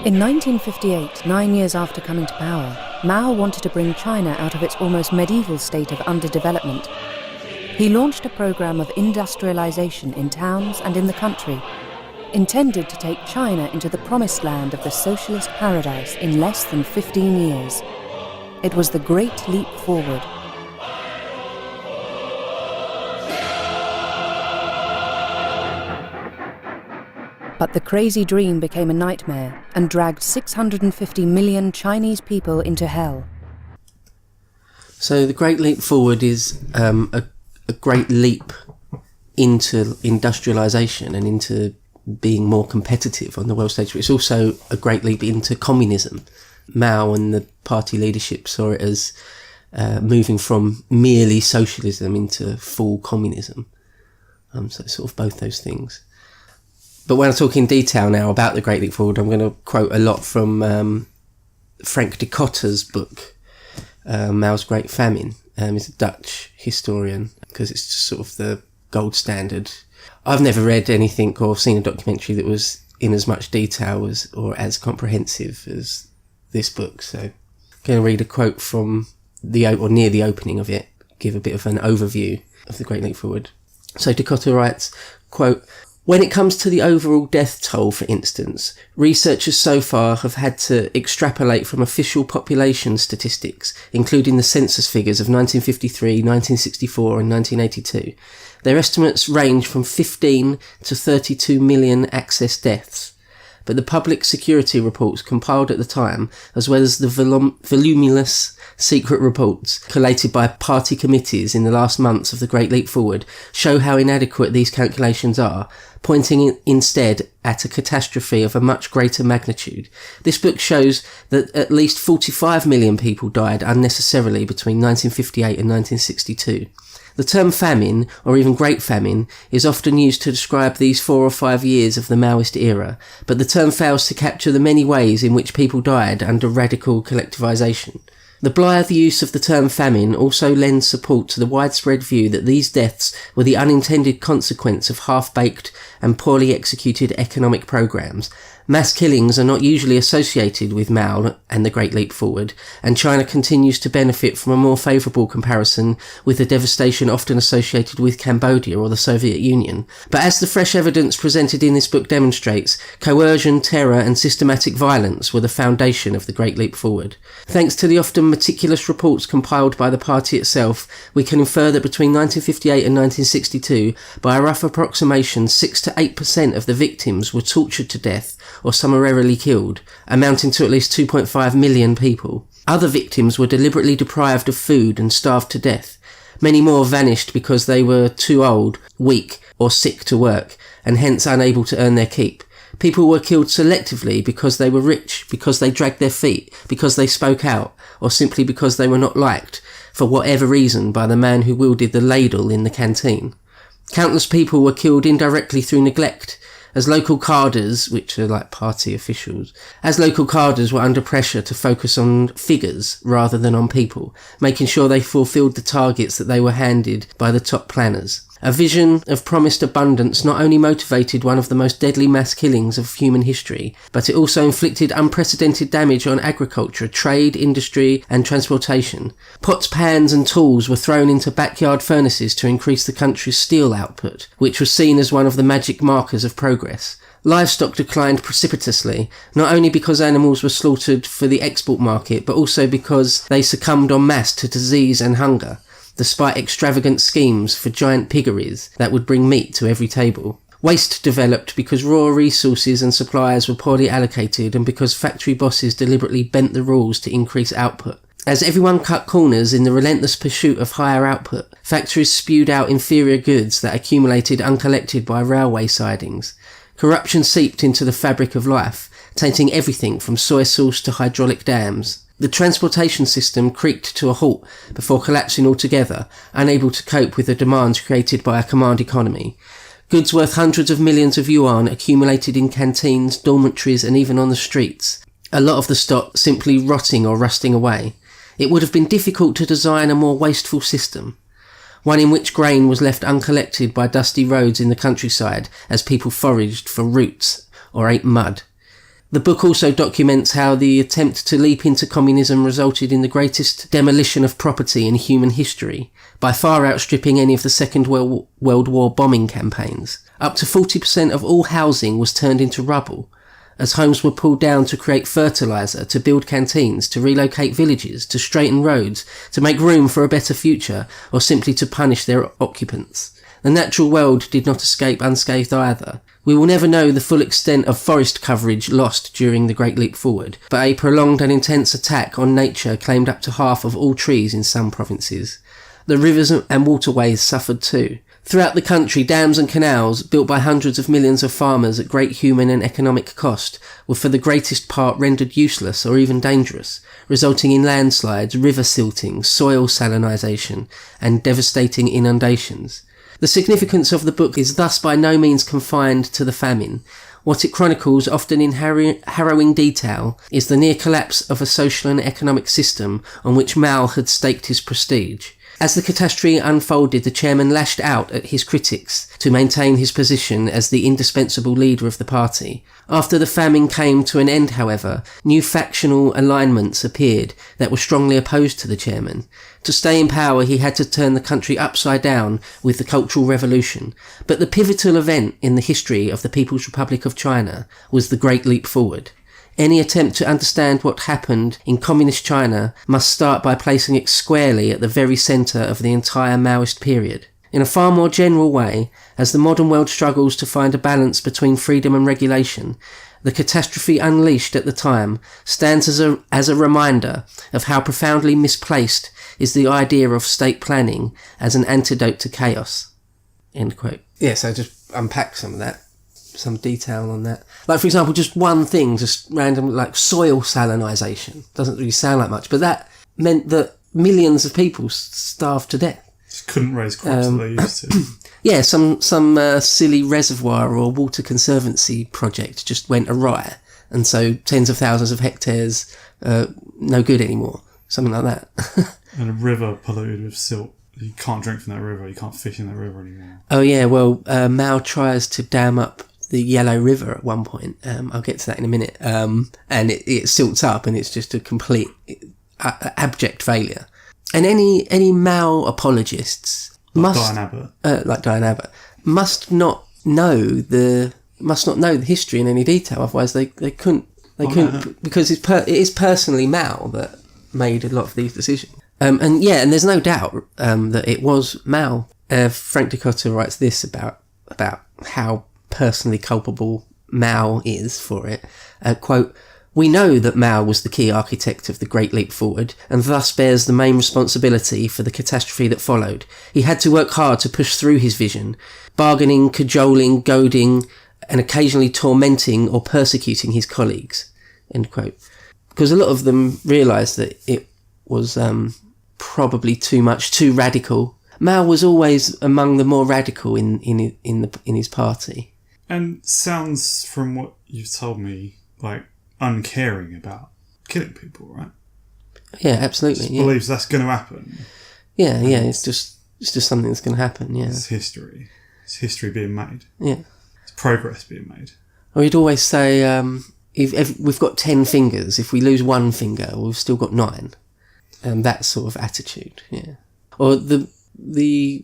In 1958, 9 years after coming to power, Mao wanted to bring China out of its almost medieval state of underdevelopment. He launched a program of industrialization in towns and in the country, intended to take China into the promised land of the socialist paradise in less than 15 years. It was the Great Leap Forward. But the crazy dream became a nightmare and dragged 650 million Chinese people into hell. So the Great Leap Forward is a great leap into industrialisation and into being more competitive on the world stage. But it's also a great leap into communism. Mao and the party leadership saw it as moving from merely socialism into full communism. So it's sort of both those things. But when I talk in detail now about the Great Leap Forward, I'm going to quote a lot from Frank de Kotter's book, Mao's Great Famine. He's a Dutch historian, because it's just sort of the gold standard. I've never read anything or seen a documentary that was in as much detail or as comprehensive as this book. So I'm going to read a quote from near the opening of it, give a bit of an overview of the Great Leap Forward. So de Kotter writes, quote, "When it comes to the overall death toll, for instance, researchers so far have had to extrapolate from official population statistics, including the census figures of 1953, 1964 and 1982. Their estimates range from 15 to 32 million excess deaths. But the public security reports compiled at the time, as well as the voluminous secret reports collated by party committees in the last months of the Great Leap Forward, show how inadequate these calculations are, pointing instead at a catastrophe of a much greater magnitude. This book shows that at least 45 million people died unnecessarily between 1958 and 1962. The term famine, or even Great Famine, is often used to describe these 4 or 5 years of the Maoist era, but the term fails to capture the many ways in which people died under radical collectivization. The blithe use of the term famine also lends support to the widespread view that these deaths were the unintended consequence of half-baked and poorly executed economic programs. Mass killings are not usually associated with Mao and the Great Leap Forward, and China continues to benefit from a more favourable comparison with the devastation often associated with Cambodia or the Soviet Union. But as the fresh evidence presented in this book demonstrates, coercion, terror and systematic violence were the foundation of the Great Leap Forward. Thanks to the often meticulous reports compiled by the party itself, we can infer that between 1958 and 1962, by a rough approximation, 6 to 8% of the victims were tortured to death or summarily killed, amounting to at least 2.5 million people. Other victims were deliberately deprived of food and starved to death. Many more vanished because they were too old, weak or sick to work, and hence unable to earn their keep. People were killed selectively because they were rich, because they dragged their feet, because they spoke out, or simply because they were not liked, for whatever reason, by the man who wielded the ladle in the canteen. Countless people were killed indirectly through neglect, as local cadres, which are like party officials, were under pressure to focus on figures rather than on people, making sure they fulfilled the targets that they were handed by the top planners. A vision of promised abundance not only motivated one of the most deadly mass killings of human history, but it also inflicted unprecedented damage on agriculture, trade, industry and transportation. Pots, pans and tools were thrown into backyard furnaces to increase the country's steel output, which was seen as one of the magic markers of progress. Livestock declined precipitously, not only because animals were slaughtered for the export market, but also because they succumbed en masse to disease and hunger, despite extravagant schemes for giant piggeries that would bring meat to every table. Waste developed because raw resources and supplies were poorly allocated and because factory bosses deliberately bent the rules to increase output. As everyone cut corners in the relentless pursuit of higher output, factories spewed out inferior goods that accumulated uncollected by railway sidings. Corruption seeped into the fabric of life, tainting everything from soy sauce to hydraulic dams. The transportation system creaked to a halt before collapsing altogether, unable to cope with the demands created by a command economy. Goods worth hundreds of millions of yuan accumulated in canteens, dormitories and even on the streets, a lot of the stock simply rotting or rusting away. It would have been difficult to design a more wasteful system, one in which grain was left uncollected by dusty roads in the countryside as people foraged for roots or ate mud. The book also documents how the attempt to leap into communism resulted in the greatest demolition of property in human history, by far outstripping any of the Second World War bombing campaigns. Up to 40% of all housing was turned into rubble, as homes were pulled down to create fertiliser, to build canteens, to relocate villages, to straighten roads, to make room for a better future, or simply to punish their occupants. The natural world did not escape unscathed either. We will never know the full extent of forest coverage lost during the Great Leap Forward, but a prolonged and intense attack on nature claimed up to half of all trees in some provinces. The rivers and waterways suffered too. Throughout the country, dams and canals, built by hundreds of millions of farmers at great human and economic cost, were for the greatest part rendered useless or even dangerous, resulting in landslides, river silting, soil salinisation, and devastating inundations. The significance of the book is thus by no means confined to the famine. What it chronicles, often in harrowing detail, is the near collapse of a social and economic system on which Mao had staked his prestige. As the catastrophe unfolded, the chairman lashed out at his critics to maintain his position as the indispensable leader of the party. After the famine came to an end, however, new factional alignments appeared that were strongly opposed to the chairman. To stay in power, he had to turn the country upside down with the Cultural Revolution. But the pivotal event in the history of the People's Republic of China was the Great Leap Forward. Any attempt to understand what happened in Communist China must start by placing it squarely at the very centre of the entire Maoist period. In a far more general way, as the modern world struggles to find a balance between freedom and regulation, the catastrophe unleashed at the time stands as a reminder of how profoundly misplaced is the idea of state planning as an antidote to chaos. End quote. Yeah, so just unpack some of that. Some detail on that. Like, for example, just one thing, just random, like soil salinisation. Doesn't really sound like much, but that meant that millions of people starved to death. Just couldn't raise crops that they used to. Yeah, some silly reservoir or water conservancy project just went awry, and so tens of thousands of hectares no good anymore. Something like that. And a river polluted with silt. You can't drink from that river. You can't fish in that river anymore. Oh yeah, well, Mao tries to dam up the Yellow River at one point. I'll get to that in a minute. And it silts up, and it's just a complete abject failure. And any Mao apologists Like Diane Abbott must not know the history in any detail. Otherwise, they couldn't because it is personally Mao that made a lot of these decisions. And there's no doubt that it was Mao. Frank Dicotta writes this about how personally culpable Mao is for it. Quote, "We know that Mao was the key architect of the Great Leap Forward, and thus bears the main responsibility for the catastrophe that followed. He had to work hard to push through his vision, bargaining, cajoling, goading, and occasionally tormenting or persecuting his colleagues." End quote. Because a lot of them realised that it was probably too much, too radical. Mao was always among the more radical in his party. And sounds, from what you've told me, like uncaring about killing people, right? Yeah, absolutely. Just believes that's going to happen. Yeah, it's just something that's going to happen. Yeah, it's history. It's history being made. Yeah, it's progress being made. Or he'd always say, if we've got 10 fingers, if we lose one finger, we've still got 9. And that sort of attitude. Yeah, or the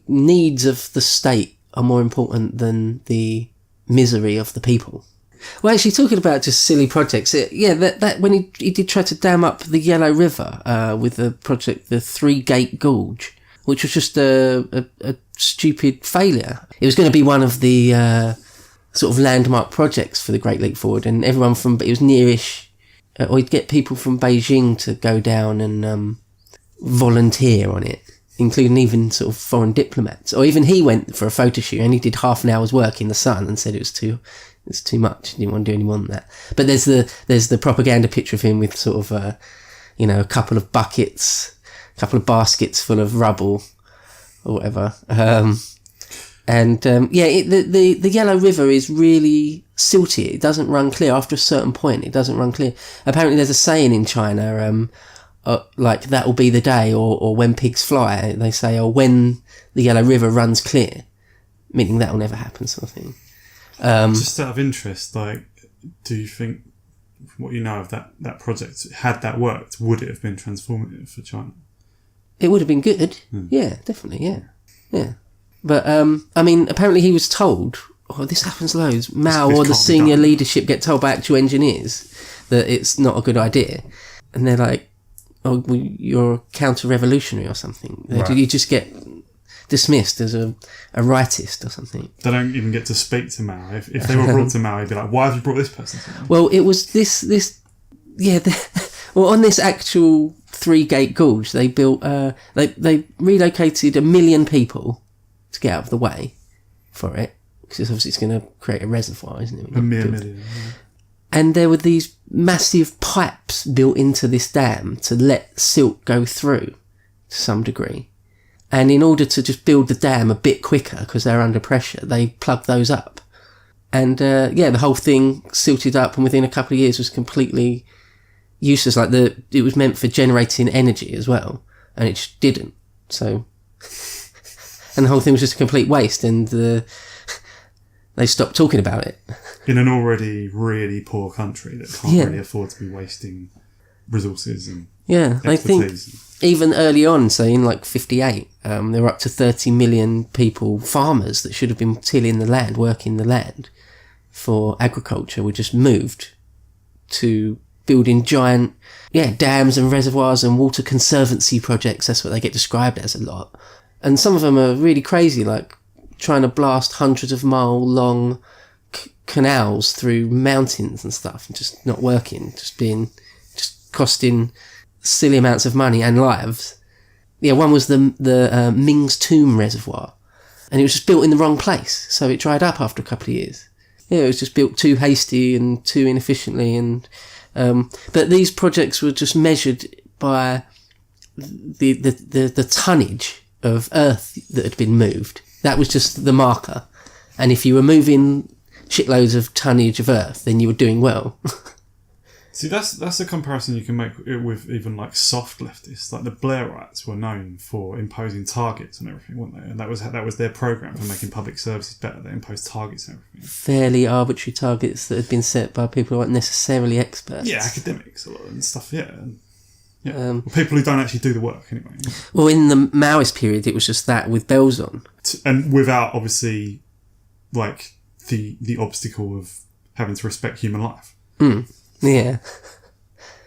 needs of the state are more important than the misery of the people. Well, actually, talking about just silly projects, that when he did try to dam up the Yellow River with the project, the Three Gate Gorge, which was just a stupid failure. It was going to be one of the sort of landmark projects for the Great Leap Forward, and everyone it was nearish, or he'd get people from Beijing to go down and volunteer on it, including even sort of foreign diplomats. Or even he went for a photo shoot and he did half an hour's work in the sun and said it was too much. He didn't want to do any more than that. But there's the propaganda picture of him with sort of a couple of baskets full of rubble or whatever. The Yellow River is really silty. It doesn't run clear after a certain point. It doesn't run clear. Apparently, there's a saying in China. Like that will be the day, or when pigs fly, they say, or when the Yellow River runs clear, meaning that will never happen, sort of thing. Just out of interest, like, do you think from what you know of that project, had that worked, would it have been transformative for China? It would have been good. Yeah, definitely. Yeah. But, I mean, apparently he was told, this happens loads, Mao This or the can't be senior done. leadership get told by actual engineers that it's not a good idea. And they're like, well, you're counter-revolutionary or something. Right. You just get dismissed as a rightist or something. They don't even get to speak to Mao. If they were brought to Mao, he'd be like, why have you brought this person to me? Well, it was well, on this actual Three-Gate Gorge, they built, they relocated 1 million people to get out of the way for it, because obviously it's going to create a reservoir, isn't it? A mere million. And there were these massive pipes built into this dam to let silt go through to some degree. And in order to just build the dam a bit quicker, because they're under pressure, they plugged those up. And, the whole thing silted up, and within a couple of years was completely useless. Like, it was meant for generating energy as well, and it just didn't. So, and the whole thing was just a complete waste, and they stopped talking about it. In an already really poor country that can't really afford to be wasting resources and I think expertise. even early on, say in like 58, there were up to 30 million people, farmers that should have been tilling the land, working the land for agriculture, were just moved to building giant dams and reservoirs and water conservancy projects. That's what they get described as a lot. And some of them are really crazy, like trying to blast hundreds of mile long canals through mountains and stuff, and just not working, just costing silly amounts of money and lives. Yeah, one was the Ming's Tomb Reservoir, and it was just built in the wrong place, so it dried up after a couple of years. Yeah, it was just built too hasty and too inefficiently, and but these projects were just measured by the tonnage of earth that had been moved. That was just the marker, and if you were moving shitloads of tonnage of earth, then you were doing well. See, that's a comparison you can make with even like soft leftists. Like the Blairites were known for imposing targets and everything, weren't they? And that was their program for making public services better. They imposed targets and everything. Fairly arbitrary targets that had been set by people who aren't necessarily experts. Yeah, academics a lot and stuff. Yeah, people who don't actually do the work anyway. Well, in the Maoist period, it was just that with bells on, and without obviously like the obstacle of having to respect human life. Yeah.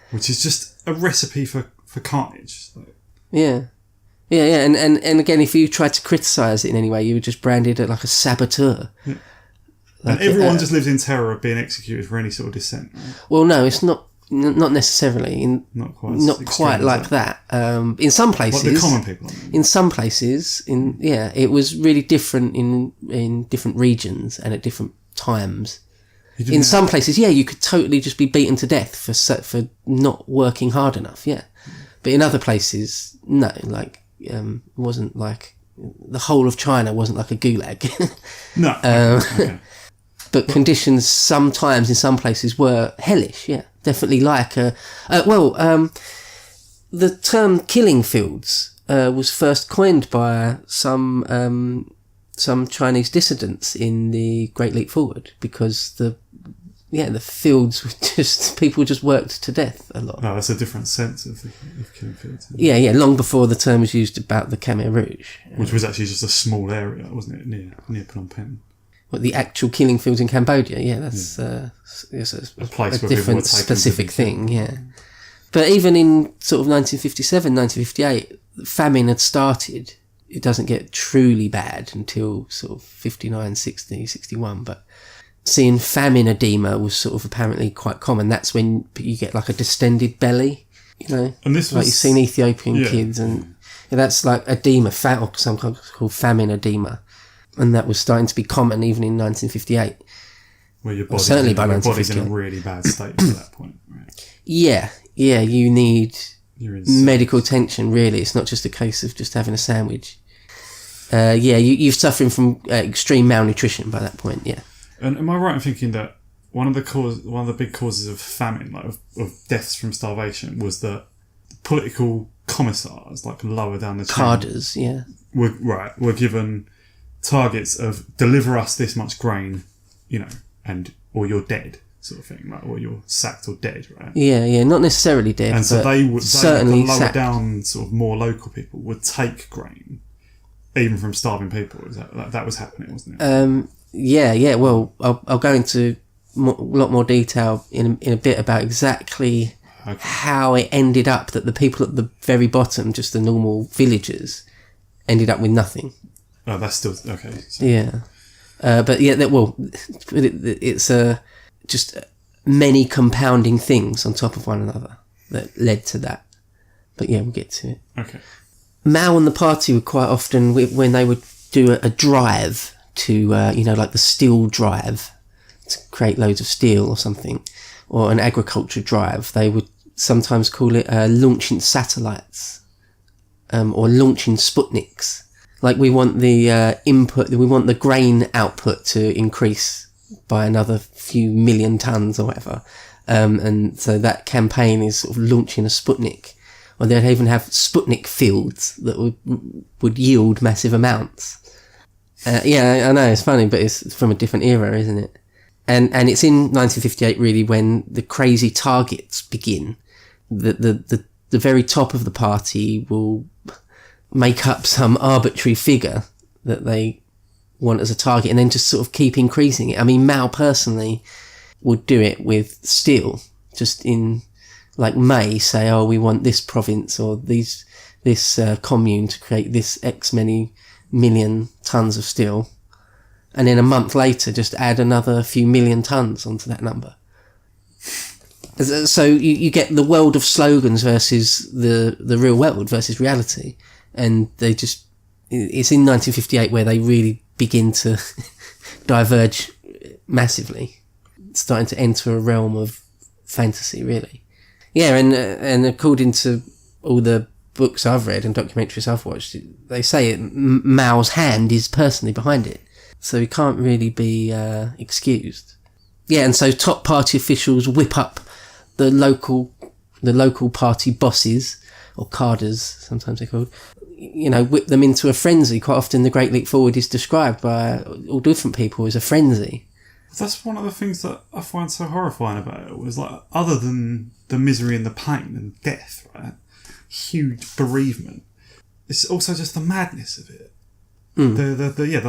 Which is just a recipe for carnage. Yeah. And again, if you tried to criticise it in any way, you were just branded as like a saboteur. Yeah. Like, and everyone just lives in terror of being executed for any sort of dissent. Right? Well, no, it's not necessarily. Not quite like that. In some places, like the common people. In some places, it was really different in different regions and at different times. In some places, you could totally just be beaten to death for not working hard enough, But in other places, no, like, it wasn't like, the whole of China wasn't like a gulag. No. Okay. But conditions sometimes in some places were hellish, definitely like, the term killing fields was first coined by some Chinese dissidents in the Great Leap Forward, because the fields were people just worked to death a lot. No, that's a different sense of killing fields. Yeah, long before the term was used about the Khmer Rouge. Which was actually just a small area, wasn't it, near Phnom Penh? What, the actual killing fields in Cambodia? That's it's a place where different specific thing, But even in sort of 1957, 1958, famine had started. It doesn't get truly bad until sort of 59, 60, 61, but seeing famine edema was sort of apparently quite common. That's when you get like a distended belly, And this like you've seen Ethiopian kids, and that's like edema, or something called famine edema, and that was starting to be common even in 1958. Where your body's in a really bad state at that point, right? Yeah, you need medical attention. Really, it's not just a case of just having a sandwich. You're suffering from extreme malnutrition by that point. Yeah. And am I right in thinking that one of the big causes of famine, like of deaths from starvation, was that political commissars, like lower down the chain, cadres, were given targets of deliver us this much grain, or you're dead. sort of thing, like, or you're sacked or dead, right? Yeah, not necessarily dead, and so but they would certainly the lower sacked. down sort of more local people would take grain, even from starving people. That was happening, wasn't it? Yeah. Well, I'll go into a lot more detail in a bit about exactly how it ended up that the people at the very bottom, just the normal villagers, ended up with nothing. Oh, that's still okay. So. Yeah, but yeah, it's just many compounding things on top of one another that led to that. But yeah, we'll get to it. Okay. Mao and the party would quite often, when they would do a drive to, like the steel drive, to create loads of steel or something, or an agriculture drive, they would sometimes call it launching satellites, or launching Sputniks. Like, we want the we want the grain output to increase by another few million tons or whatever. And so that campaign is sort of launching a Sputnik. Or they'd even have Sputnik fields that would yield massive amounts. Yeah, I know, it's funny, but it's from a different era, isn't it? And it's in 1958 really when the crazy targets begin. The very top of the party will make up some arbitrary figure that they want as a target and then just sort of keep increasing it. I mean, Mao personally would do it with steel, just in, like, May say, oh, we want this province or this commune to create this X many million tons of steel. And then a month later, just add another few million tons onto that number. So you get the world of slogans versus the real world versus reality. And it's in 1958 where they really begin to diverge massively, starting to enter a realm of fantasy, really. Yeah, and according to all the books I've read and documentaries I've watched, they say Mao's hand is personally behind it. So he can't really be excused. Yeah, and so top party officials whip up the local party bosses, or cadres, sometimes they're called, whip them into a frenzy. Quite often the Great Leap Forward is described by all different people as a frenzy. That's one of the things that I find so horrifying about it, was, like, other than the misery and the pain and death, right? Huge bereavement. It's also just the madness of it. Like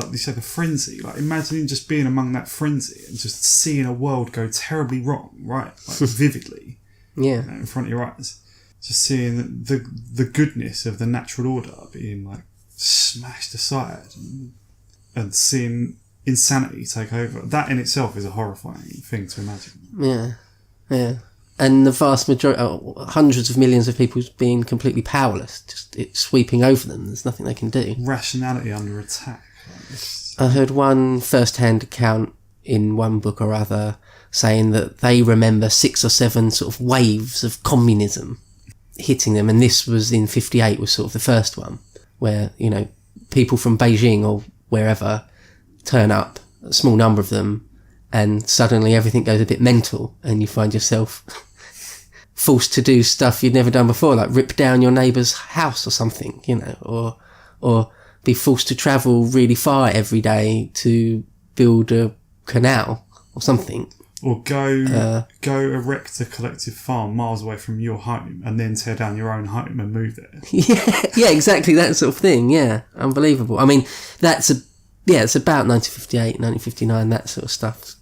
you said, the frenzy. Like, imagining just being among that frenzy and just seeing a world go terribly wrong, right? Like, vividly. Yeah. In front of your eyes. Just seeing the goodness of the natural order being, like, smashed aside and seeing insanity take over. That in itself is a horrifying thing to imagine. Yeah. And the vast majority, hundreds of millions of people being completely powerless, just it sweeping over them. There's nothing they can do. Rationality under attack. I heard one first-hand account in one book or other saying that they remember 6 or 7 sort of waves of communism hitting them, and this was in 58 was sort of the first one, where, people from Beijing or wherever turn up, a small number of them, and suddenly everything goes a bit mental and you find yourself forced to do stuff you'd never done before, like rip down your neighbour's house or something, or be forced to travel really far every day to build a canal or something. Or go erect a collective farm miles away from your home and then tear down your own home and move there. Yeah, exactly, that sort of thing, yeah. Unbelievable. I mean, it's about 1958, 1959, that sort of stuff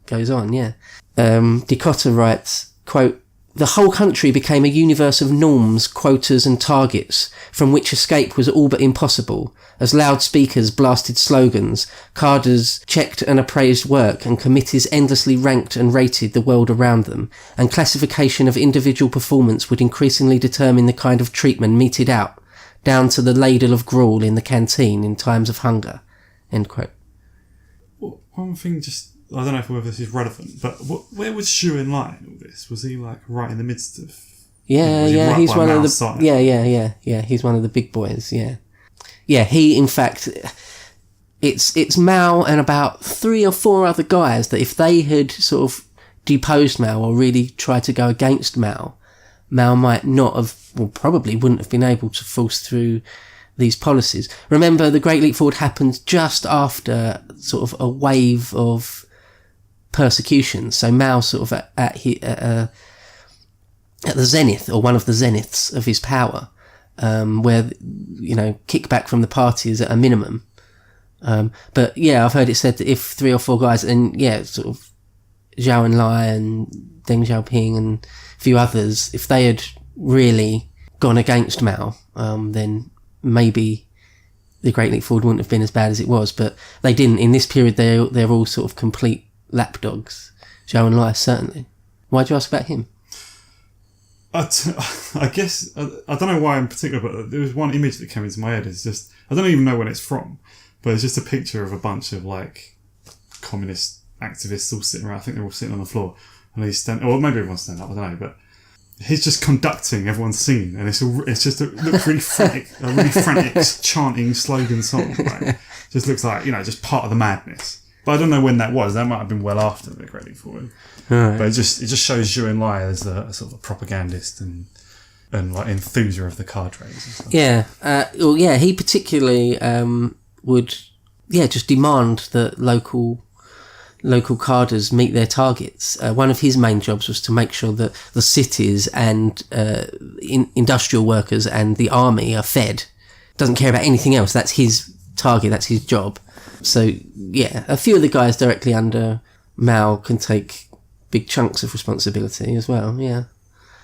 goes on, yeah. Decotta writes, quote, "The whole country became a universe of norms, quotas and targets, from which escape was all but impossible, as loudspeakers blasted slogans, cadres checked and appraised work, and committees endlessly ranked and rated the world around them, and classification of individual performance would increasingly determine the kind of treatment meted out, down to the ladle of gruel in the canteen in times of hunger." End quote. Well, one thing I don't know whether this is relevant, but where was Xu Enlai in all this? Was he, like, right in the midst of... Yeah, he's one of the... Side? Yeah, he's one of the big boys, yeah. Yeah, he, in fact... It's Mao and about 3 or 4 other guys that if they had sort of deposed Mao or really tried to go against Mao might not have... Well, probably wouldn't have been able to force through these policies. Remember, the Great Leap Forward happened just after sort of a wave of persecution. So Mao sort of at the zenith, or one of the zeniths of his power, where, kickback from the party is at a minimum. But yeah, I've heard it said that if 3 or 4 guys, and sort of Zhou Enlai and Deng Xiaoping and a few others, if they had really gone against Mao, then maybe the Great Leap Forward wouldn't have been as bad as it was. But they didn't. In this period, they're all sort of complete lapdogs. Zhou Enlai, certainly. Why'd you ask about him? I guess, I don't know why in particular, but there was one image that came into my head. It's just, I don't even know when it's from, but it's just a picture of a bunch of like communist activists all sitting around. I think they're all sitting on the floor, and he's standing, or maybe everyone's standing up, I don't know, but he's just conducting, everyone's singing, and it looks really frantic, a really frantic chanting slogan song, right? Just looks like, just part of the madness. But I don't know when that was. That might have been well after the Great Leap Forward. Right. But it just shows Zhou Enlai as a sort of a propagandist and like enthuser of the cadres and stuff. Yeah. He particularly would just demand that local cadres meet their targets. One of his main jobs was to make sure that the cities and industrial workers and the army are fed. Doesn't care about anything else. That's his target. That's his job. So, a few of the guys directly under Mao can take big chunks of responsibility as well, yeah.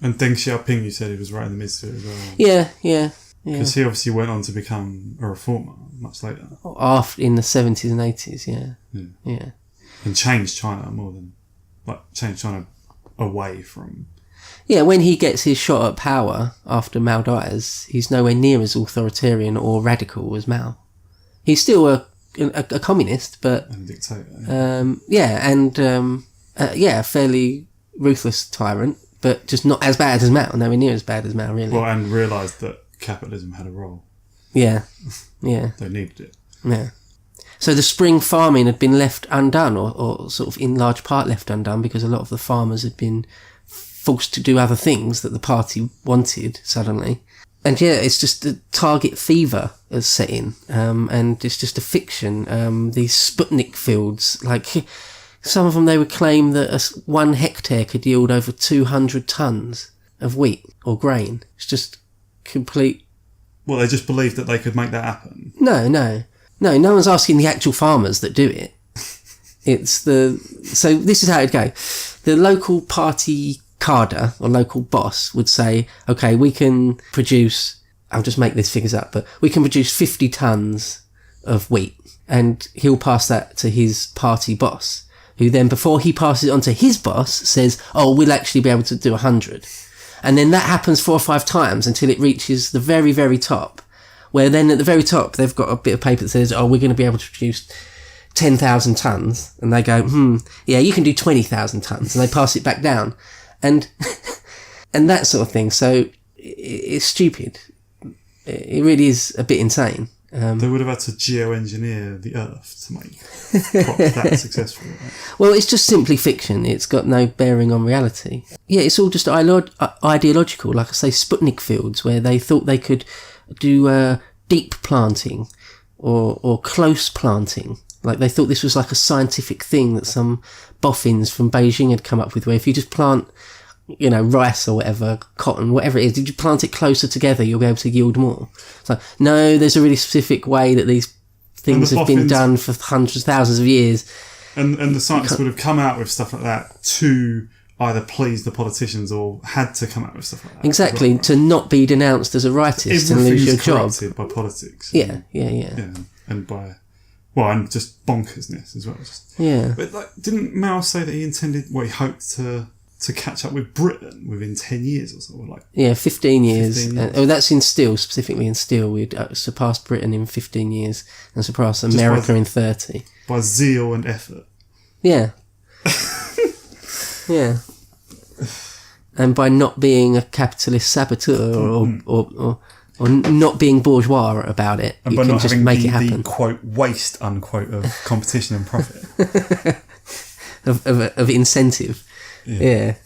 And Deng Xiaoping, you said he was right in the midst of it as well. Yeah. Because he obviously went on to become a reformer much later. In the 70s and 80s, yeah. And changed China more than... changed China away from... Yeah, when he gets his shot at power after Mao dies, he's nowhere near as authoritarian or radical as Mao. He's still a communist, but... And a dictator. A fairly ruthless tyrant, but just not as bad as Mao, nowhere near as bad as Mao, really. Well, and realised that capitalism had a role. Yeah. They needed it. Yeah. So the spring farming had been left undone, or sort of in large part left undone, because a lot of the farmers had been forced to do other things that the party wanted suddenly. And it's just the target fever has set in, and it's just a fiction. These Sputnik fields, like some of them, they would claim that 1 hectare could yield over 200 tons of wheat or grain. It's just complete... Well, they just believed that they could make that happen. No one's asking the actual farmers that do it. So this is how it'd go. The local party cadre or local boss would say, okay, we can produce, I'll just make these figures up, but we can produce 50 tons of wheat, and he'll pass that to his party boss, who then, before he passes it on to his boss, says, we'll actually be able to do 100. And then that happens 4 or 5 times until it reaches the very, very top, where then at the very top they've got a bit of paper that says, we're going to be able to produce 10,000 tons. And they go, you can do 20,000 tons. And they pass it back down. And that sort of thing. So it's stupid. It really is a bit insane. They would have had to geoengineer the Earth to make crops that successful. Right? Well, it's just simply fiction. It's got no bearing on reality. Yeah, it's all just ideological. Like I say, Sputnik fields, where they thought they could do deep planting or close planting. Like they thought this was like a scientific thing that some boffins from Beijing had come up with, where if you just plant, rice or whatever, cotton, whatever it is, did you plant it closer together, you'll be able to yield more. It's like, no, there's a really specific way that these things have been done for hundreds, thousands of years. And the scientists would have come out with stuff like that to either please the politicians or had to come out with stuff like that. Exactly, well, right? To not be denounced as a rightist and lose your job. Everything's corrupted by politics. Yeah. And by... Well, and just bonkersness as well. But didn't Mao say that he hoped to catch up with Britain within 10 years or so? 15 years. That's in steel, specifically in steel. We'd surpassed Britain in 15 years and surpassed America in 30. By zeal and effort. Yeah. Yeah. And by not being a capitalist saboteur or not being bourgeois about it, and you can just make it happen. The quote waste unquote of competition and profit of incentive. Yeah.